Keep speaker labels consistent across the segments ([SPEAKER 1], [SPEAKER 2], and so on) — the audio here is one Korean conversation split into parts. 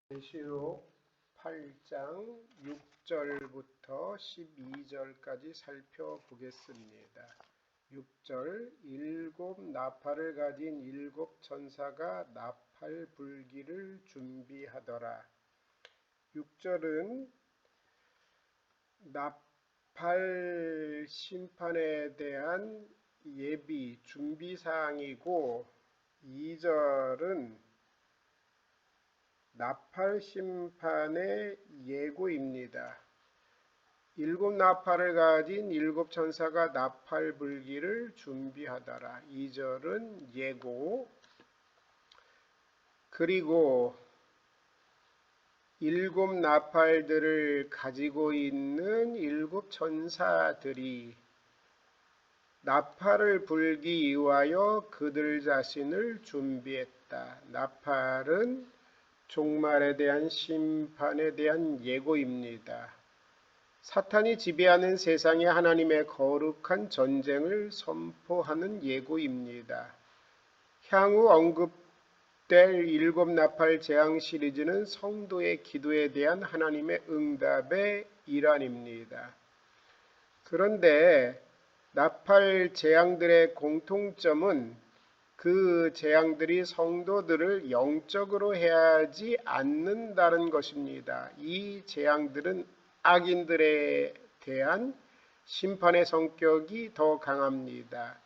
[SPEAKER 1] 계시록 8장 6절부터 12절까지 살펴보겠습니다. 6절 일곱 나팔을 가진 일곱 천사가 나팔 불기를 준비하더라. 6절은 나팔 심판에 대한 예비 준비사항이고 2절은 나팔 심판의 예고입니다. 일곱 나팔을 가진 일곱 천사가 나팔 불기를 준비하더라. 2절은 예고. 그리고 일곱 나팔들을 가지고 있는 일곱 천사들이 나팔을 불기 위하여 그들 자신을 준비했다. 나팔은 종말에 대한 심판에 대한 예고입니다. 사탄이 지배하는 세상에 하나님의 거룩한 전쟁을 선포하는 예고입니다. 향후 언급될 일곱 나팔 재앙 시리즈는 성도의 기도에 대한 하나님의 응답의 일환입니다. 그런데 나팔 재앙들의 공통점은 그 재앙들이 성도들을 영적으로 해하지 않는다는 것입니다. 이 재앙들은 악인들에 대한 심판의 성격이 더 강합니다.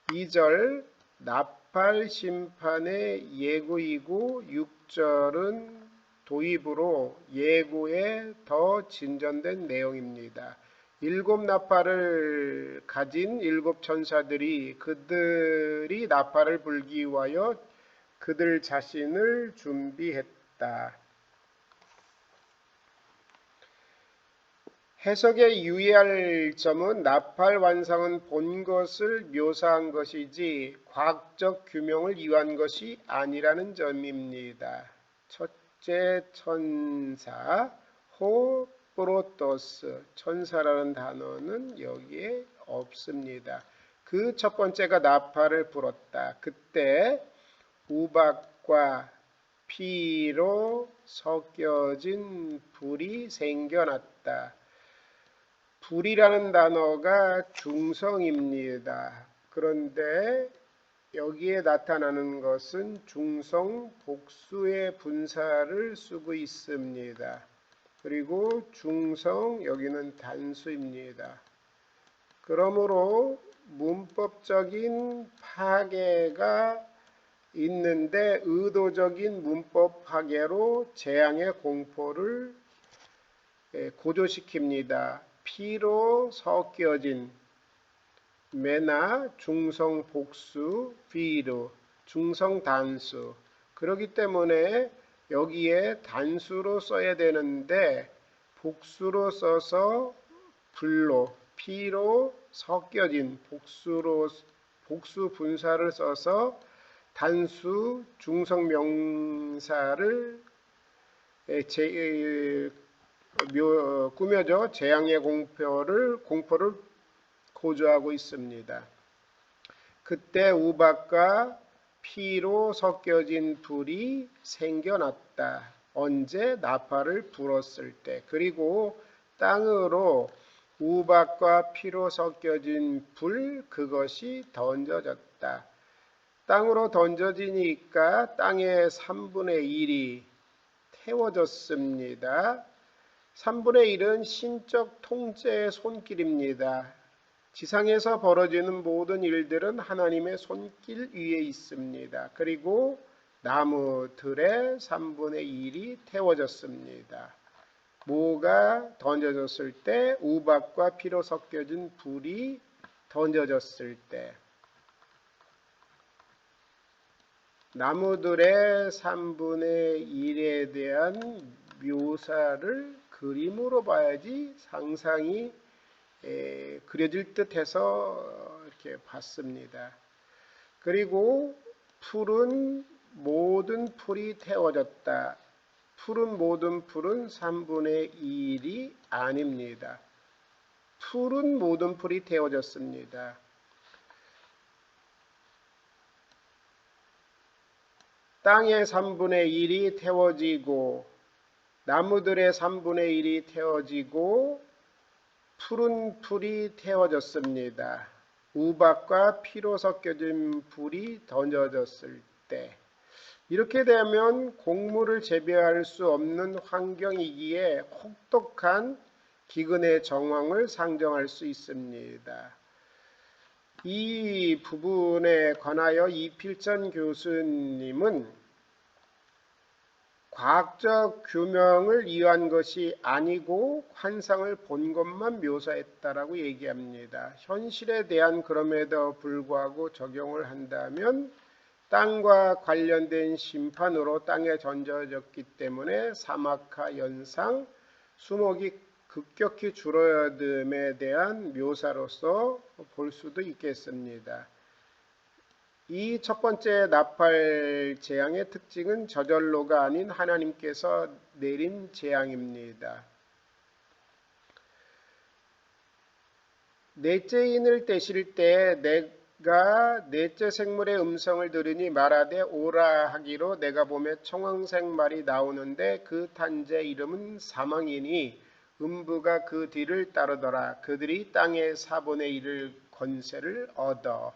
[SPEAKER 1] 2절 나팔 심판의 예고이고 6절은 도입으로 예고에 더 진전된 내용입니다. 일곱 나팔을 가진 일곱 천사들이 그들이 나팔을 불기 위하여 그들 자신을 준비했다. 해석에 유의할 점은 나팔 완성은 본 것을 묘사한 것이지 과학적 규명을 위한 것이 아니라는 점입니다. 첫째 천사 프로토스 천사라는 단어는 여기에 없습니다. 그 첫 번째가 나팔을 불었다. 그때 우박과 피로 섞여진 불이 생겨났다. 불이라는 단어가 중성입니다. 그런데 여기에 나타나는 것은 중성 복수의 분사를 쓰고 있습니다. 그리고 중성 여기는 단수입니다. 그러므로 문법적인 파괴가 있는데 의도적인 문법 파괴로 재앙의 공포를 고조시킵니다. 피로 섞여진 메나 중성 복수 비로 중성 단수. 그렇기 때문에 여기에 단수로 써야 되는데 복수로 써서 불로 피로 섞여진 복수 분사를 써서 단수 중성 명사를 꾸며져 재앙의 공포를 고조하고 있습니다. 그때 우박과 피로 섞여진 불이 생겨났다. 언제? 나팔을 불었을 때. 그리고 땅으로 우박과 피로 섞여진 불 그것이 던져졌다. 땅으로 던져지니까 땅의 3분의 1이 태워졌습니다. 3분의 1은 신적 통제의 손길입니다. 지상에서 벌어지는 모든 일들은 하나님의 손길 위에 있습니다. 그리고 나무들의 3분의 1이 태워졌습니다. 뭐가 던져졌을 때? 우박과 피로 섞여진 불이 던져졌을 때. 나무들의 3분의 1에 대한 묘사를 그림으로 봐야지 상상이 그려질 듯 해서 이렇게 봤습니다. 그리고 풀은 모든 풀이 태워졌다. 풀은 모든 풀은 3분의 1이 아닙니다. 풀은 모든 풀이 태워졌습니다. 땅의 3분의 1이 태워지고 나무들의 3분의 1이 태워지고 푸른 풀이 태워졌습니다. 우박과 피로 섞여진 불이 던져졌을 때 이렇게 되면 곡물을 재배할 수 없는 환경이기에 혹독한 기근의 정황을 상정할 수 있습니다. 이 부분에 관하여 이필전 교수님은 과학적 규명을 이유한 것이 아니고 환상을 본 것만 묘사했다라고 얘기합니다. 현실에 대한 그럼에도 불구하고 적용을 한다면 땅과 관련된 심판으로 땅에 던져졌기 때문에 사막화 현상, 수목이 급격히 줄어듦에 대한 묘사로서 볼 수도 있겠습니다. 이 첫 번째 나팔 재앙의 특징은 저절로가 아닌 하나님께서 내린 재앙입니다. 넷째 인을 떼실 때 내가 넷째 생물의 음성을 들으니 말하되 오라 하기로 내가 보매 청황색 말이 나오는데 그 탄재 이름은 사망이니 음부가 그 뒤를 따르더라. 그들이 땅의 4분의 1을 권세를 얻어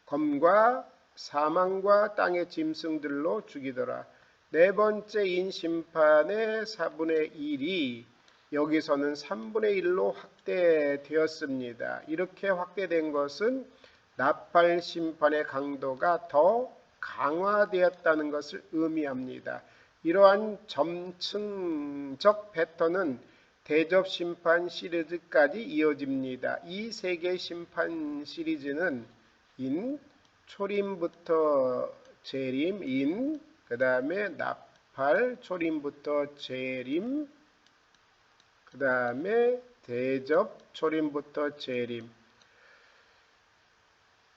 [SPEAKER 1] 검과 사망과 땅의 짐승들로 죽이더라. 네 번째 인 심판의 4분의 1이 여기서는 3분의 1로 확대되었습니다. 이렇게 확대된 것은 나팔 심판의 강도가 더 강화되었다는 것을 의미합니다. 이러한 점층적 패턴은 대접 심판 시리즈까지 이어집니다. 이 세 개의 심판 시리즈는 인, 초림부터 재림, 인, 그 다음에 나팔, 초림부터 재림, 그 다음에 대접, 초림부터 재림.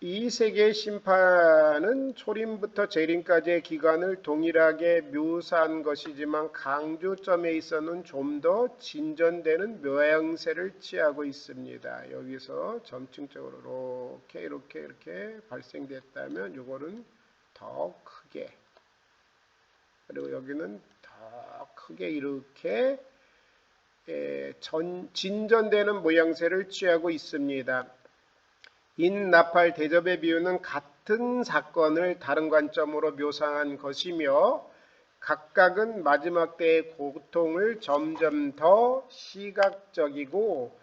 [SPEAKER 1] 이 세 개의 심판은 초림부터 재림까지의 기간을 동일하게 묘사한 것이지만 강조점에 있어서는 좀 더 진전되는 모양새를 취하고 있습니다. 여기서 점층적으로 이렇게 발생됐다면 이거는 더 크게, 그리고 여기는 더 크게 이렇게 진전되는 모양새를 취하고 있습니다. 인나팔 대접의 비유는 같은 사건을 다른 관점으로 묘사한 것이며 각각은 마지막 때의 고통을 점점 더 시각적이고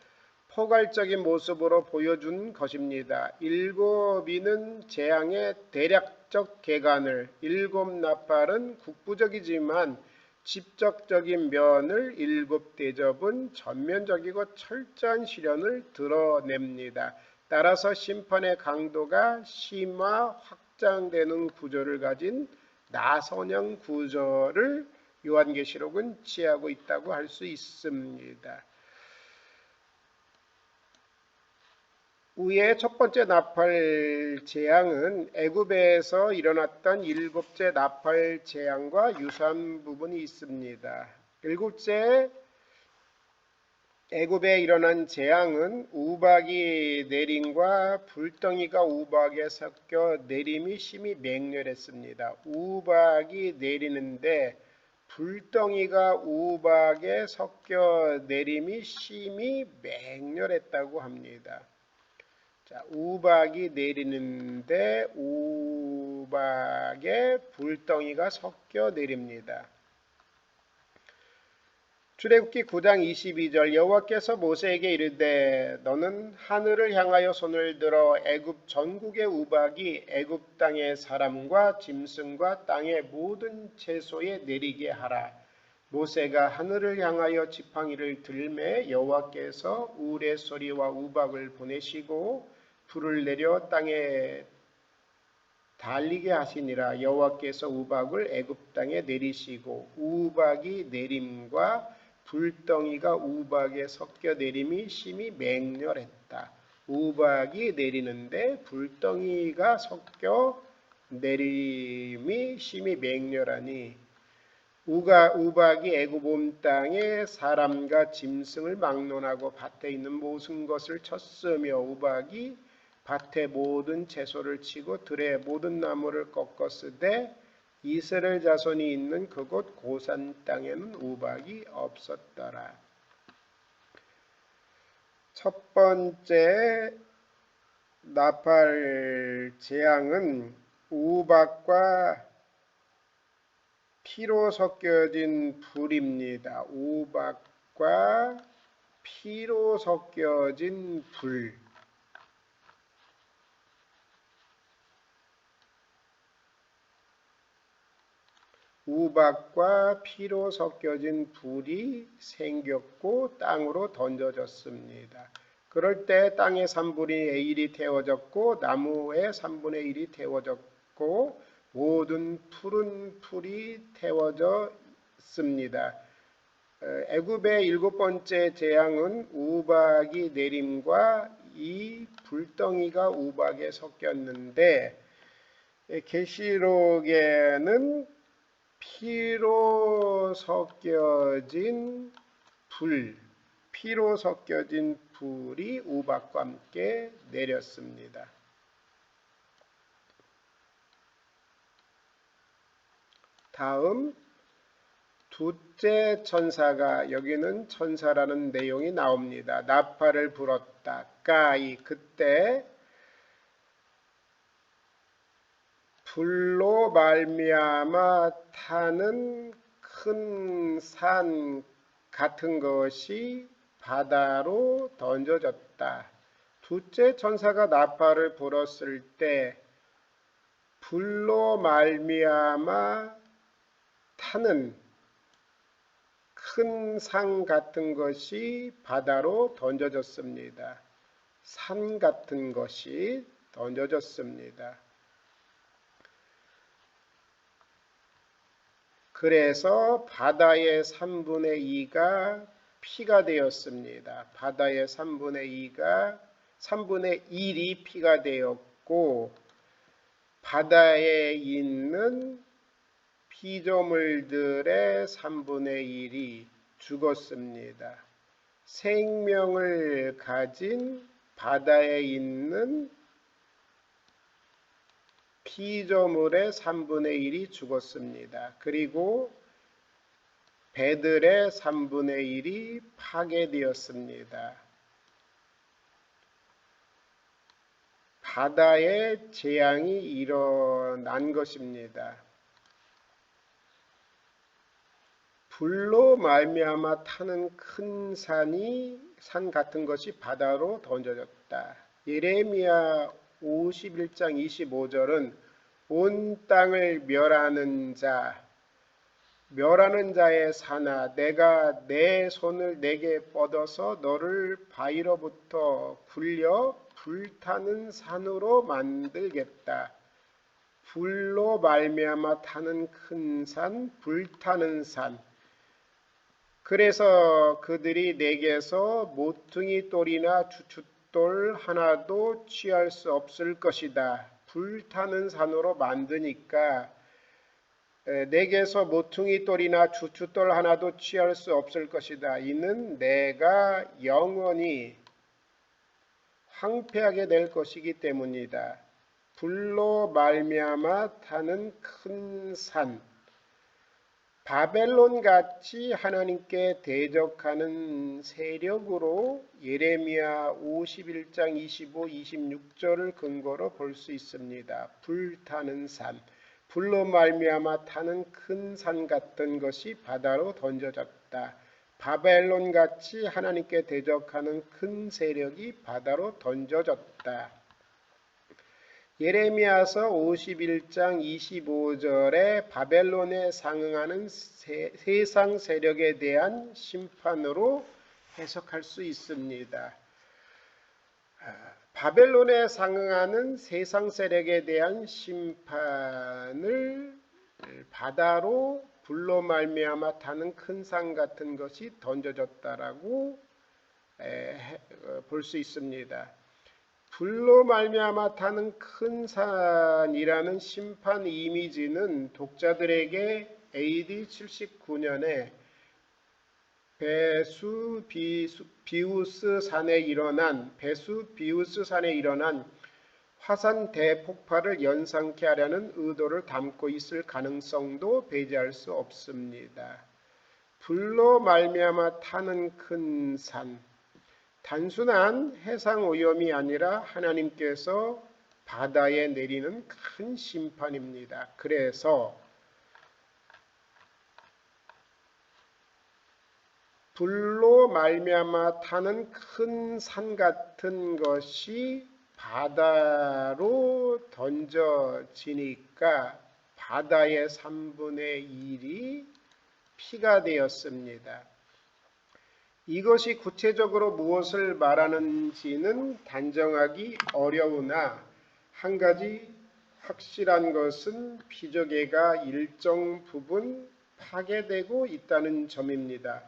[SPEAKER 1] 포괄적인 모습으로 보여준 것입니다. 일곱 인은 재앙의 대략적 개간을, 일곱 나팔은 국부적이지만 직접적인 면을, 일곱 대접은 전면적이고 철저한 실현을 드러냅니다. 따라서 심판의 강도가 심화 확장되는 구조를 가진 나선형 구조를 요한계시록은 취하고 있다고 할 수 있습니다. 위의 첫 번째 나팔 재앙은 애굽에서 일어났던 일곱째 나팔 재앙과 유사한 부분이 있습니다. 일곱째 애굽에 일어난 재앙은 우박이 내림과 불덩이가 우박에 섞여 내림이 심히 맹렬했습니다. 우박이 내리는데 불덩이가 우박에 섞여 내림이 심히 맹렬했다고 합니다. 자, 우박이 내리는데 우박에 불덩이가 섞여 내립니다. 출애굽기 9장 22절 여호와께서 모세에게 이르되 너는 하늘을 향하여 손을 들어 애굽 전국의 우박이 애굽 땅의 사람과 짐승과 땅의 모든 채소에 내리게 하라. 모세가 하늘을 향하여 지팡이를 들매 여호와께서 우레소리와 우박을 보내시고 불을 내려 땅에 달리게 하시니라. 여호와께서 우박을 애굽 땅에 내리시고 우박이 내림과 불덩이가 우박에 섞여 내림이 심히 맹렬했다. 우박이 내리는데 불덩이가 섞여 내림이 심히 맹렬하니 우박이 애굽 온 땅에 사람과 짐승을 막론하고 밭에 있는 모든 것을 쳤으며 우박이 밭의 모든 채소를 치고 들의 모든 나무를 꺾었으되 이스라엘 자손이 있는 그곳 고산 땅에는 우박이 없었더라. 첫 번째 나팔 재앙은 우박과 피로 섞여진 불입니다. 우박과 피로 섞여진 불. 우박과 피로 섞여진 불이 생겼고 땅으로 던져졌습니다. 그럴 때 땅의 3분의 1이 태워졌고 나무의 3분의 1이 태워졌고 모든 푸른 풀이 태워졌습니다. 애굽의 7번째 재앙은 우박이 내림과 이 불덩이가 우박에 섞였는데 계시록에는 피로 섞여진 불이 우박과 함께 내렸습니다. 다음 둘째 천사가, 여기는 천사라는 내용이 나옵니다. 나팔을 불었다. 까이, 그때 불로 말미암아 타는 큰 산 같은 것이 바다로 던져졌다. 둘째 천사가 나팔을 불었을 때 불로 말미암아 타는 큰 산 같은 것이 바다로 던져졌습니다. 산 같은 것이 던져졌습니다. 그래서 바다의 3분의 2가 피가 되었습니다. 바다의 3분의 1이 피가 되었고 바다에 있는 피조물들의 3분의 1이 죽었습니다. 생명을 가진 바다에 있는 피조물의 3분의 1이 죽었습니다. 그리고 배들의 3분의 1이 파괴되었습니다. 바다에 재앙이 일어난 것입니다. 불로 말미암아 타는 큰 산 같은 것이 바다로 던져졌다. 예레미야 51장 25절은 온 땅을 멸하는 자의 산아, 내가 내 손을 내게 뻗어서 너를 바위로부터 굴려 불타는 산으로 만들겠다. 불로 말미암아 타는 큰 산, 불타는 산. 그래서 그들이 내게서 모퉁이 돌이나 주춧돌 하나도 취할 수 없을 것이다. 불타는 산으로 만드니까 내게서 모퉁이 돌이나 주춧돌 하나도 취할 수 없을 것이다. 이는 내가 영원히 황폐하게 될 것이기 때문이다. 불로 말미암아 타는 큰 산, 바벨론같이 하나님께 대적하는 세력으로 예레미야 51장 25, 26절을 근거로 볼 수 있습니다. 불타는 산, 불로 말미암아 타는 큰 산 같은 것이 바다로 던져졌다. 바벨론같이 하나님께 대적하는 큰 세력이 바다로 던져졌다. 예레미야서 51장 25절에 바벨론에 상응하는 세상 세력에 대한 심판으로 해석할 수 있습니다. 바벨론에 상응하는 세상 세력에 대한 심판을 바다로 불로 말미암아 타는 큰 산 같은 것이 던져졌다라고 볼 수 있습니다. 불로 말미암아 타는 큰 산이라는 심판 이미지는 독자들에게 AD 79년에 베수비우스 산에 일어난 화산 대폭발을 연상케 하려는 의도를 담고 있을 가능성도 배제할 수 없습니다. 불로 말미암아 타는 큰 산, 단순한 해상 오염이 아니라 하나님께서 바다에 내리는 큰 심판입니다. 그래서 불로 말미암아 타는 큰 산 같은 것이 바다로 던져지니까 바다의 3분의 1이 피가 되었습니다. 이것이 구체적으로 무엇을 말하는지는 단정하기 어려우나 한 가지 확실한 것은 피조개가 일정 부분 파괴되고 있다는 점입니다.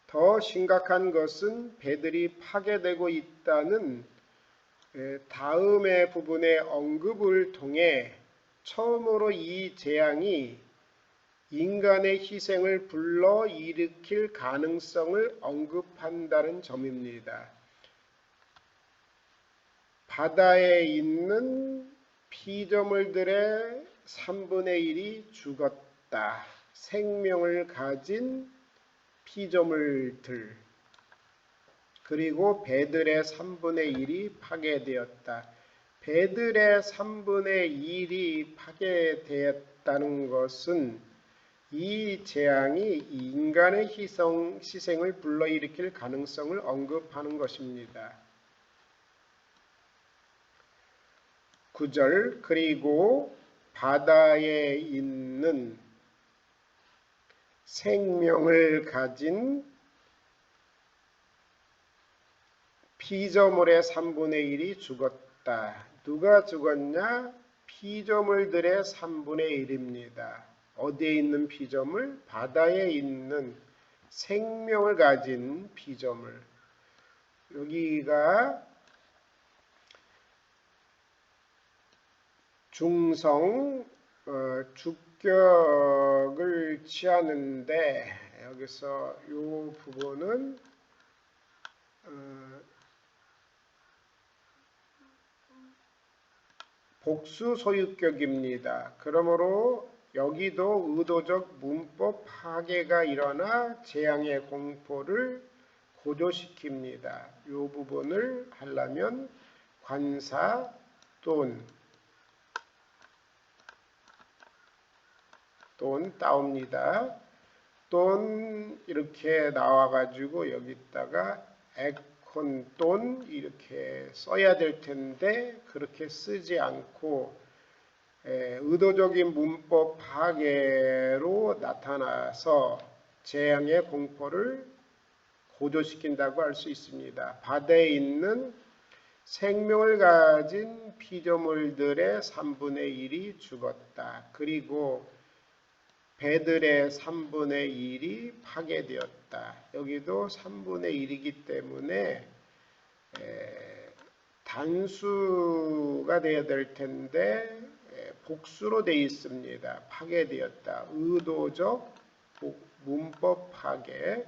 [SPEAKER 1] 더 심각한 것은 배들이 파괴되고 있다는 다음의 부분의 언급을 통해 처음으로 이 재앙이 인간의 희생을 불러일으킬 가능성을 언급한다는 점입니다. 바다에 있는 피조물들의 3분의 1이 죽었다. 생명을 가진 피조물들, 그리고 배들의 3분의 1이 파괴되었다. 배들의 3분의 1이 파괴되었다는 것은 이 재앙이 인간의 희생을 불러일으킬 가능성을 언급하는 것입니다. 9절, 그리고 바다에 있는 생명을 가진 피조물의 3분의 1이 죽었다. 누가 죽었냐? 피조물들의 3분의 1입니다. 어디에 있는 피조물? 바다에 있는 생명을 가진 피조물. 여기가 중성 주격을 취하는데 여기서 이 부분은 복수 소유격입니다. 그러므로 여기도 의도적 문법 파괴가 일어나 재앙의 공포를 고조시킵니다. 이 부분을 하려면 관사 돈 따옵니다. 돈 이렇게 나와가지고 여기다가 에콘 돈 이렇게 써야 될 텐데 그렇게 쓰지 않고 의도적인 문법 파괴로 나타나서 재앙의 공포를 고조시킨다고 할 수 있습니다. 바다에 있는 생명을 가진 피조물들의 3분의 1이 죽었다. 그리고 배들의 3분의 1이 파괴되었다. 여기도 3분의 1이기 때문에 단수가 되어야 될 텐데 복수로 되어 있습니다. 파괴되었다. 의도적 문법 파괴.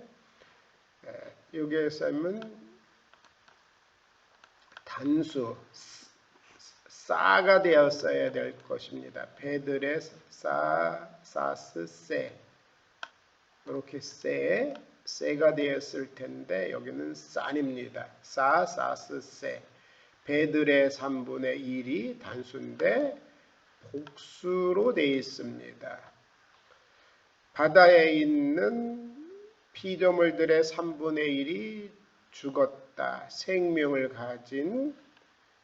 [SPEAKER 1] 여기에서는 단수 싸가 되었어야 될 것입니다. 배들의 사스 세 이렇게 세가 되었을 텐데 여기는 싼입니다. 사스 세 배들의 3분의 1이 단수인데 복수로 되어 있습니다. 바다에 있는 피조물들의 3분의 1이 죽었다. 생명을 가진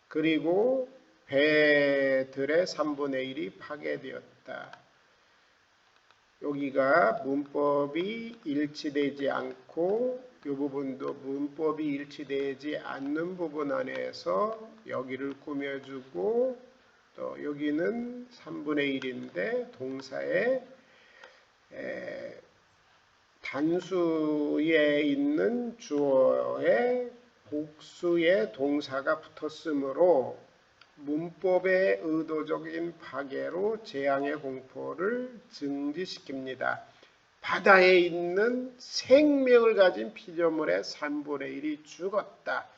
[SPEAKER 1] 그리고 배들의 3분의 1이 파괴되었다. 여기가 문법이 일치되지 않고 이 부분도 문법이 일치되지 않는 부분 안에서 여기를 꾸며주고 또 여기는 3분의 1인데 동사에 단수에 있는 주어에 복수의 동사가 붙었으므로 문법의 의도적인 파괴로 재앙의 공포를 증지시킵니다. 바다에 있는 생명을 가진 피조물의 3분의 1이 죽었다.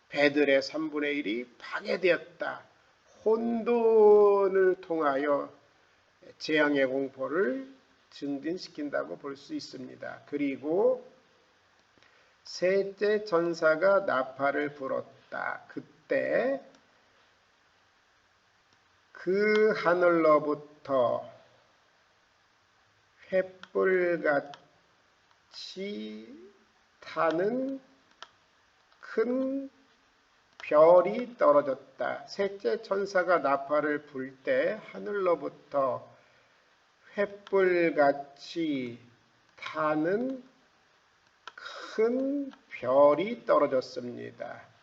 [SPEAKER 1] 배들의 3분의 1이 파괴되었다. 혼돈을 통하여 재앙의 공포를 증진시킨다고 볼 수 있습니다. 그리고 셋째 천사가 나팔을 불었다. 그때 그 하늘로부터 횃불같이 타는 큰 별이 떨어졌다. 셋째 천사가 나팔을 불 때 하늘로부터 횃불같이 타는 큰 별이 떨어졌습니다.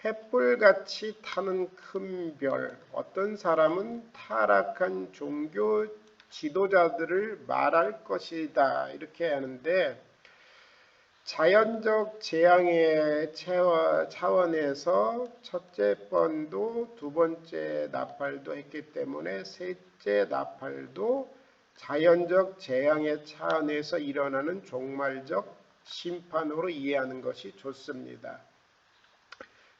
[SPEAKER 1] 횃불같이 타는 큰 별, 어떤 사람은 타락한 종교 지도자들을 말할 것이다 이렇게 하는데, 자연적 재앙의 차원에서 첫째 번도 두 번째 나팔도 했기 때문에 셋째 나팔도 자연적 재앙의 차원에서 일어나는 종말적 심판으로 이해하는 것이 좋습니다.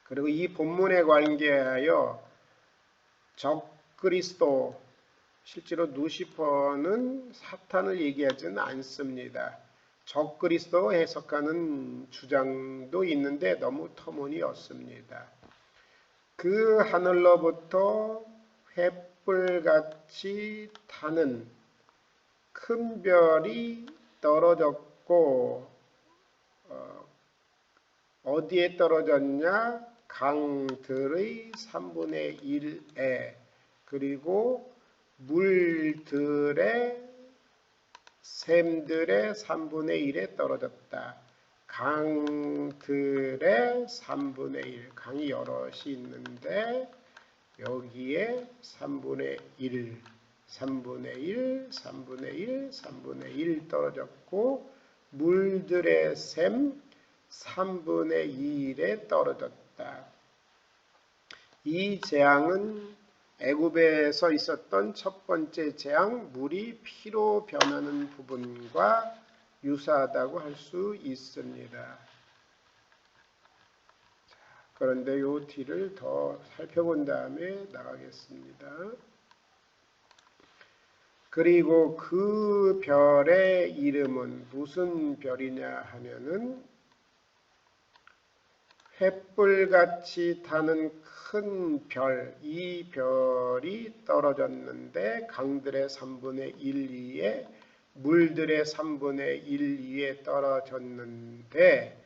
[SPEAKER 1] 그리고 이 본문에 관계하여 적그리스도, 실제로 루시퍼는 사탄을 얘기하지는 않습니다. 적그리스도 해석하는 주장도 있는데 너무 터무니없습니다. 그 하늘로부터 횃불같이 타는 큰 별이 떨어졌고, 어디에 떨어졌냐? 강들의 3분의 1에, 그리고 물들의 샘들의 3분의 1에 떨어졌다. 강들의 3분의 1, 강이 여럿이 있는데 여기에 3분의 1, 3분의 1, 3분의 1, 3분의 1 떨어졌고, 물들의 샘 3분의 2에 떨어졌다. 이 재앙은 애굽에서 있었던 첫 번째 재앙, 물이 피로 변하는 부분과 유사하다고 할 수 있습니다. 그런데 이 뒤를 더 살펴본 다음에 나가겠습니다. 그리고 그 별의 이름은 무슨 별이냐 하면은 횃불같이 타는 큰 별, 이 별이 떨어졌는데 강들의 3분의 1, 2에 물들의 3분의 1, 2에 떨어졌는데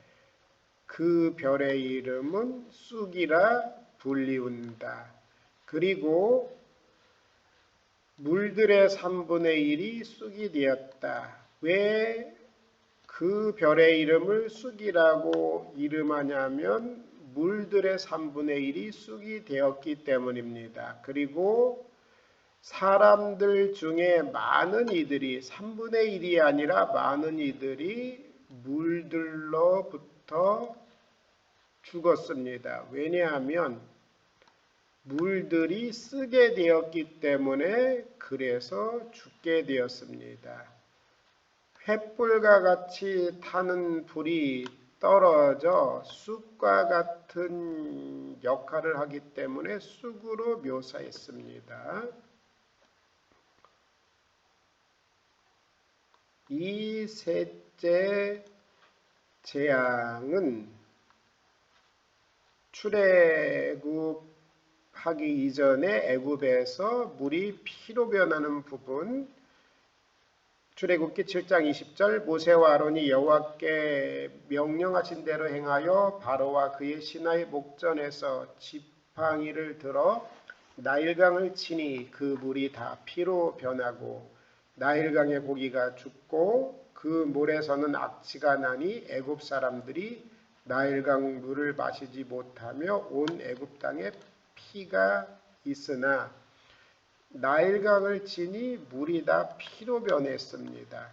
[SPEAKER 1] 그 별의 이름은 쑥이라 불리운다. 그리고 물들의 3분의 1이 쑥이 되었다. 왜 그 별의 이름을 쑥이라고 이름하냐면 물들의 3분의 1이 쑥이 되었기 때문입니다. 그리고 사람들 중에 많은 이들이, 3분의 1이 아니라 많은 이들이 물들로부터 죽었습니다. 왜냐하면 물들이 쓰게 되었기 때문에 그래서 죽게 되었습니다. 횃불과 같이 타는 불이 떨어져 쑥과 같은 역할을 하기 때문에 쑥으로 묘사했습니다. 이 셋째 재앙은 출애굽하기 이전에 애굽에서 물이 피로 변하는 부분, 출애굽기 7장 20절, 모세와 아론이 여호와께 명령하신 대로 행하여 바로와 그의 신하의 목전에서 지팡이를 들어 나일강을 치니 그 물이 다 피로 변하고 나일강의 고기가 죽고 그 물에서는 악취가 나니 애굽 사람들이 나일강 물을 마시지 못하며 온 애굽 땅에 피가 있으나 나일강을 치니 물이 다 피로 변했습니다.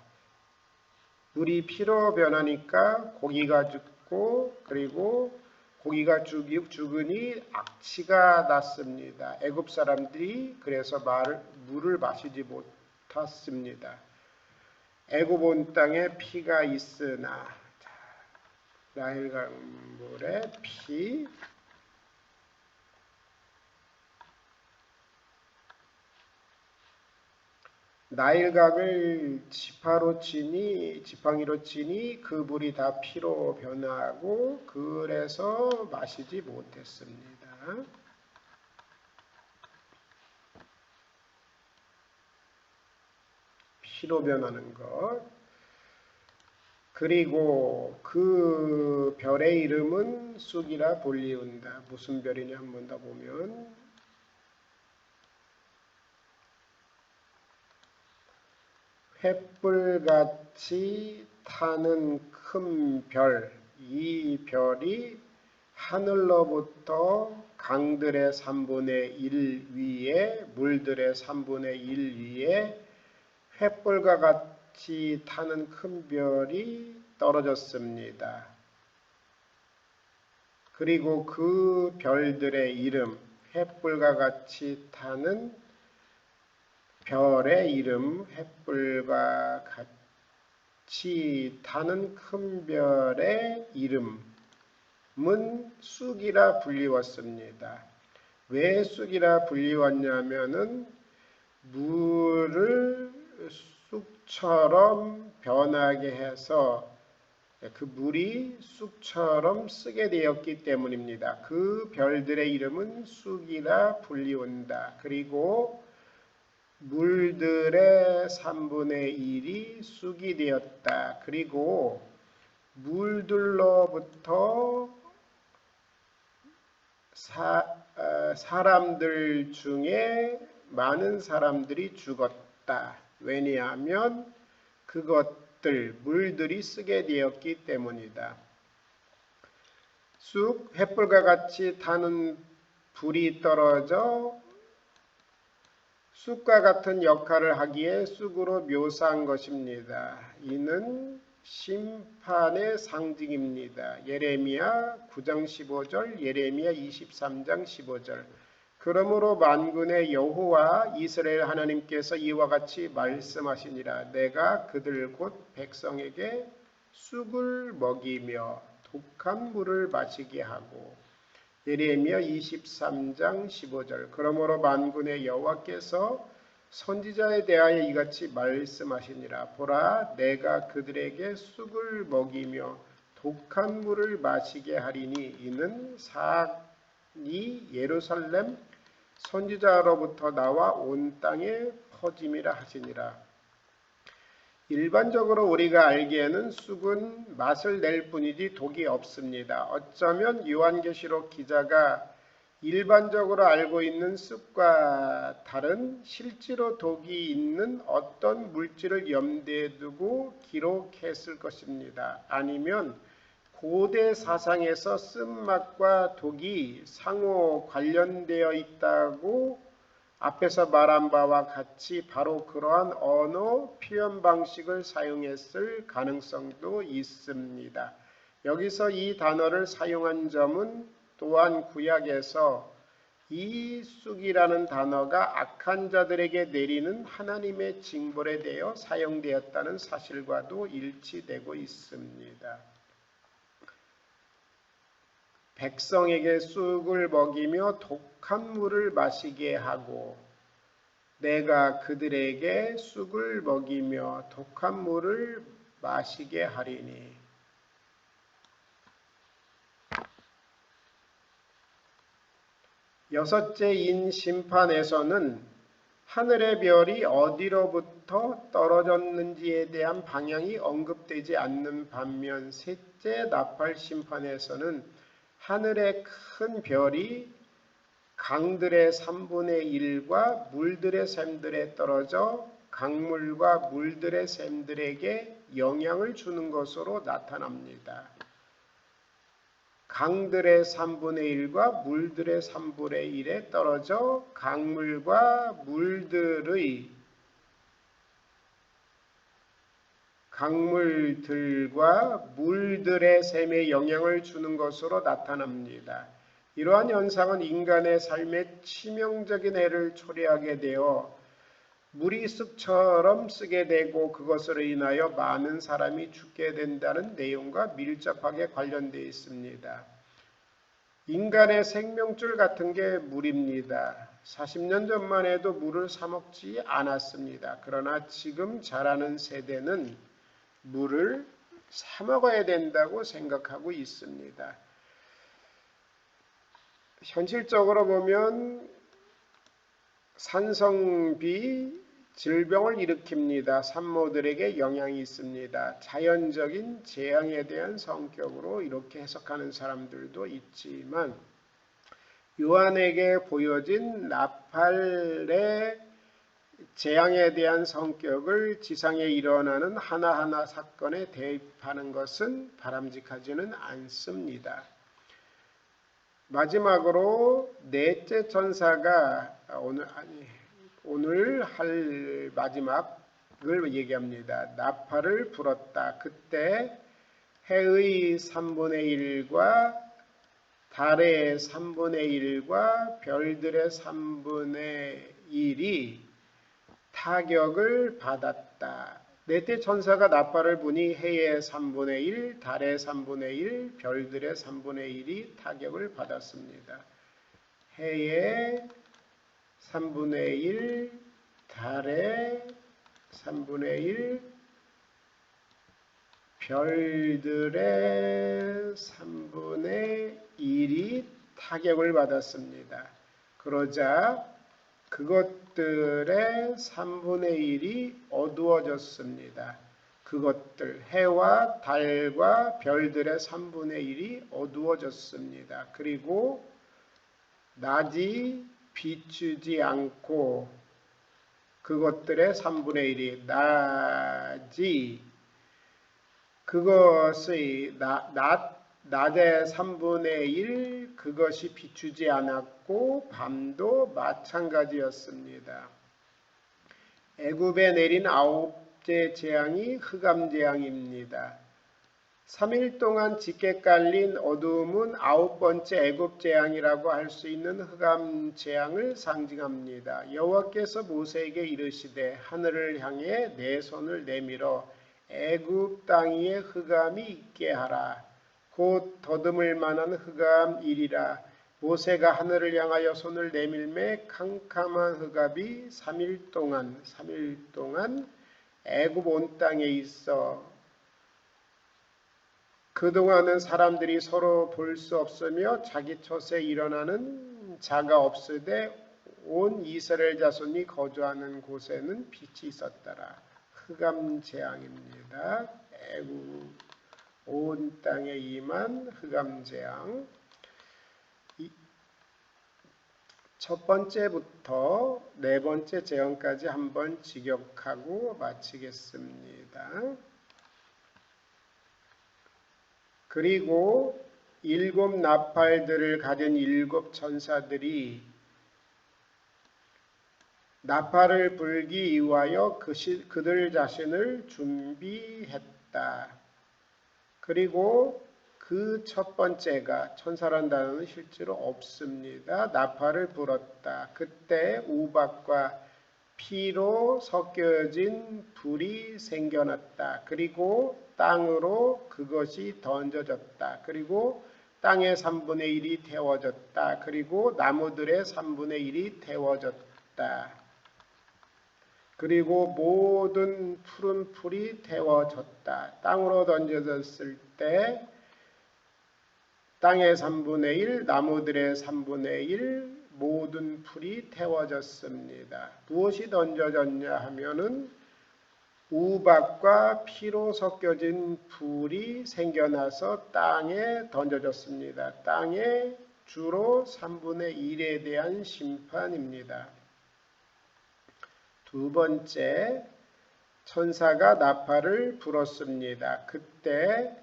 [SPEAKER 1] 물이 피로 변하니까 고기가 죽고, 그리고 고기가 죽으니 악취가 났습니다. 애굽 사람들이 그래서 물을 마시지 못했습니다. 애굽 온 땅에 피가 있으나, 나일강 물에 피, 나일강을 지팡이로 치니 그 물이 다 피로 변하고 그래서 마시지 못했습니다. 피로 변하는 것. 그리고 그 별의 이름은 쑥이라 불리운다. 무슨 별이냐 한번 더 보면 횃불같이 타는 큰 별, 이 별이 하늘로부터 강들의 3분의 1 위에, 물들의 3분의 1 위에 횃불과 같이 타는 큰 별이 떨어졌습니다. 그리고 그 별들의 이름, 횃불과 같이 타는 별의 이름, 횃불과 같이 타는 큰 별의 이름은 쑥이라 불리웠습니다. 왜 쑥이라 불리웠냐면은 물을 쑥처럼 변하게 해서 그 물이 쑥처럼 쓰게 되었기 때문입니다. 그 별들의 이름은 쑥이라 불리운다. 그리고 물들의 3분의 1이 쑥이 되었다. 그리고 물들로부터 사람들 중에 많은 사람들이 죽었다. 왜냐하면 물들이 쓰게 되었기 때문이다. 쑥, 횃불과 같이 타는 불이 떨어져 쑥과 같은 역할을 하기에 쑥으로 묘사한 것입니다. 이는 심판의 상징입니다. 예레미야 9장 15절, 예레미야 23장 15절. 그러므로 만군의 여호와 이스라엘 하나님께서 이와 같이 말씀하시니라. 내가 그들 곧 백성에게 쑥을 먹이며 독한 물을 마시게 하고. 예레미야 23장 15절. 그러므로 만군의 여호와께서 선지자에 대하여 이같이 말씀하시니라. 보라, 내가 그들에게 쑥을 먹이며 독한 물을 마시게 하리니 이는 사악이 예루살렘 선지자로부터 나와 온 땅에 퍼짐이라 하시니라. 일반적으로 우리가 알기에는 쑥은 맛을 낼 뿐이지 독이 없습니다. 어쩌면 요한계시록 기자가 일반적으로 알고 있는 쑥과 다른 실제로 독이 있는 어떤 물질을 염두에 두고 기록했을 것입니다. 아니면 고대 사상에서 쓴맛과 독이 상호 관련되어 있다고 앞에서 말한 바와 같이 바로 그러한 언어 표현 방식을 사용했을 가능성도 있습니다. 여기서 이 단어를 사용한 점은 또한 구약에서 이 쑥이라는 단어가 악한 자들에게 내리는 하나님의 징벌에 대해 사용되었다는 사실과도 일치되고 있습니다. 백성에게 쑥을 먹이며 독한 물을 마시게 하고 내가 그들에게 쑥을 먹이며 독한 물을 마시게 하리니. 여섯째인 심판에서는 하늘의 별이 어디로부터 떨어졌는지에 대한 방향이 언급되지 않는 반면 셋째 나팔 심판에서는 하늘의 큰 별이 강들의 3분의 1과 물들의 샘들에 떨어져 강물과 물들의 샘들에게 영향을 주는 것으로 나타납니다. 강들의 3분의 1과 물들의 3분의 1에 떨어져 강물들과 물들의 샘에 영향을 주는 것으로 나타납니다. 이러한 현상은 인간의 삶에 치명적인 해를 초래하게 되어 물이 쑥처럼 쓰게 되고 그것으로 인하여 많은 사람이 죽게 된다는 내용과 밀접하게 관련되어 있습니다. 인간의 생명줄 같은 게 물입니다. 40년 전만 해도 물을 사 먹지 않았습니다. 그러나 지금 자라는 세대는 물을 사 먹어야 된다고 생각하고 있습니다. 현실적으로 보면 산성비 질병을 일으킵니다. 산모들에게 영향이 있습니다. 자연적인 재앙에 대한 성격으로 이렇게 해석하는 사람들도 있지만 요한에게 보여진 나팔의 재앙에 대한 성격을 지상에 일어나는 하나하나 사건에 대입하는 것은 바람직하지는 않습니다. 마지막으로 넷째 천사가 오늘 할 마지막을 얘기합니다. 나팔을 불었다. 그때 해의 3분의 1과 달의 3분의 1과 별들의 3분의 1이 타격을 받았다. 넷째 천사가 나팔을 부니 해의 3분의 1, 달의 3분의 1, 별들의 3분의 1이 타격을 받았습니다. 해의 3분의 1, 달의 3분의 1, 별들의 3분의 1이 타격을 받았습니다. 그러자 그것들의 3분의 1이 어두워졌습니다. 그것들, 해와 달과 별들의 3분의 1이 어두워졌습니다. 그리고 낮이 비추지 않고 그것들의 3분의 1이 낮이 그것의 낮의 3분의 1 그것이 비추지 않았고 밤도 마찬가지였습니다. 애굽에 내린 9째 재앙이 흑암재앙입니다. 3일 동안 짙게 깔린 어두움은 9번째 애굽재앙이라고 할 수 있는 흑암재앙을 상징합니다. 여호와께서 모세에게 이르시되 하늘을 향해 내 손을 내밀어 애굽 땅 위에 흑암이 있게 하라. 곧 더듬을 만한 흑암이리라. 모세가 하늘을 향하여 손을 내밀매 캄캄한 흑암이 3일 동안 애굽 온 땅에 있어 그동안은 사람들이 서로 볼 수 없으며 자기 처에 일어나는 자가 없으되 온 이스라엘 자손이 거주하는 곳에는 빛이 있었더라. 흑암 재앙입니다. 애굽 온 땅에 임한 흑암 재앙. 첫 번째부터 네 번째 재앙까지 한번 직역하고 마치겠습니다. 그리고 7 나팔들을 가진 7 천사들이 나팔을 불기 위하여 그들 자신을 준비했다. 그리고 그 첫 번째가 천사란 단어는 실제로 없습니다. 나팔을 불었다. 그때 우박과 피로 섞여진 불이 생겨났다. 그리고 땅으로 그것이 던져졌다. 그리고 땅의 3분의 1이 태워졌다. 그리고 나무들의 3분의 1이 태워졌다. 그리고 모든 푸른 풀이 태워졌다. 땅으로 던져졌을 때 땅의 3분의 1, 나무들의 3분의 1, 모든 풀이 태워졌습니다. 무엇이 던져졌냐 하면은 우박과 피로 섞여진 불이 생겨나서 땅에 던져졌습니다. 땅에 주로 3분의 1에 대한 심판입니다. 두 번째, 천사가 나팔을 불었습니다. 그때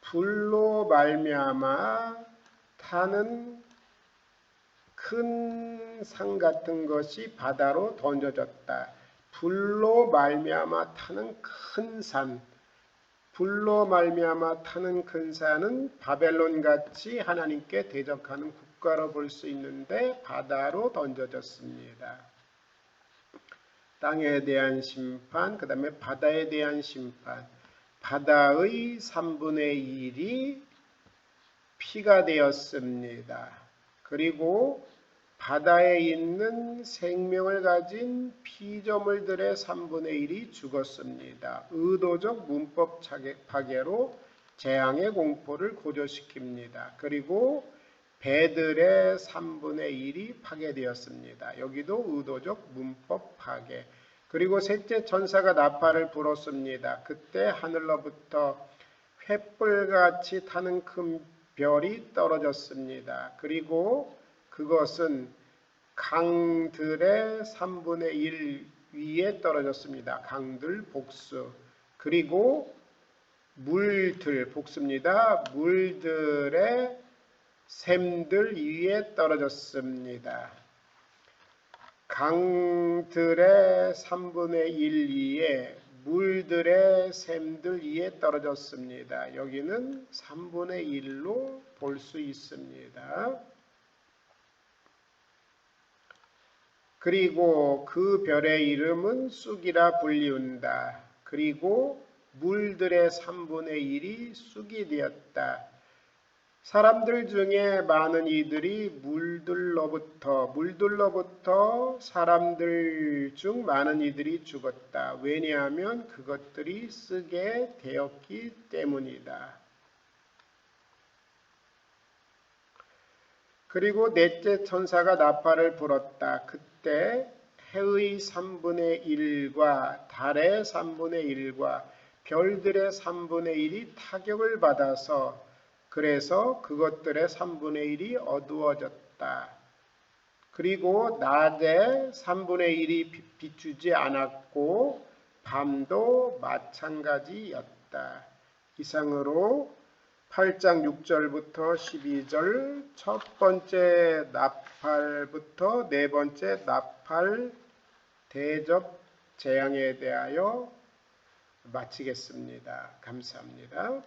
[SPEAKER 1] 불로 말미암아 타는 큰 산 같은 것이 바다로 던져졌다. 불로 말미암아 타는 큰 산, 불로 말미암아 타는 큰 산은 바벨론같이 하나님께 대적하는 국가로 볼 수 있는데 바다로 던져졌습니다. 땅에 대한 심판, 그 다음에 바다에 대한 심판. 바다의 3분의 1이 피가 되었습니다. 그리고 바다에 있는 생명을 가진 피조물들의 3분의 1이 죽었습니다. 의도적 문법 파괴로 재앙의 공포를 고조시킵니다. 그리고 배들의 3분의 1이 파괴되었습니다. 여기도 의도적 문법 파괴. 그리고 셋째 천사가 나팔을 불었습니다. 그때 하늘로부터 횃불같이 타는 큰 별이 떨어졌습니다. 그리고 그것은 강들의 3분의 1 위에 떨어졌습니다. 강들 복수. 그리고 물들 복수입니다. 물들의 샘들 위에 떨어졌습니다. 강들의 3분의 1 위에 물들의 샘들 위에 떨어졌습니다. 여기는 3분의 1로 볼 수 있습니다. 그리고 그 별의 이름은 쑥이라 불리운다. 그리고 물들의 3분의 1이 쑥이 되었다. 사람들 중에 많은 이들이 물들로부터 사람들 중 많은 이들이 죽었다. 왜냐하면 그것들이 쓰게 되었기 때문이다. 그리고 넷째 천사가 나팔을 불었다. 그때 해의 3분의 1과 달의 3분의 1과 별들의 3분의 1이 타격을 받아서 그래서 그것들의 3분의 1이 어두워졌다. 그리고 낮에 3분의 1이 비추지 않았고 밤도 마찬가지였다. 이상으로 8장 6절부터 12절 첫 번째 나팔부터 네 번째 나팔 대접 재앙에 대하여 마치겠습니다. 감사합니다.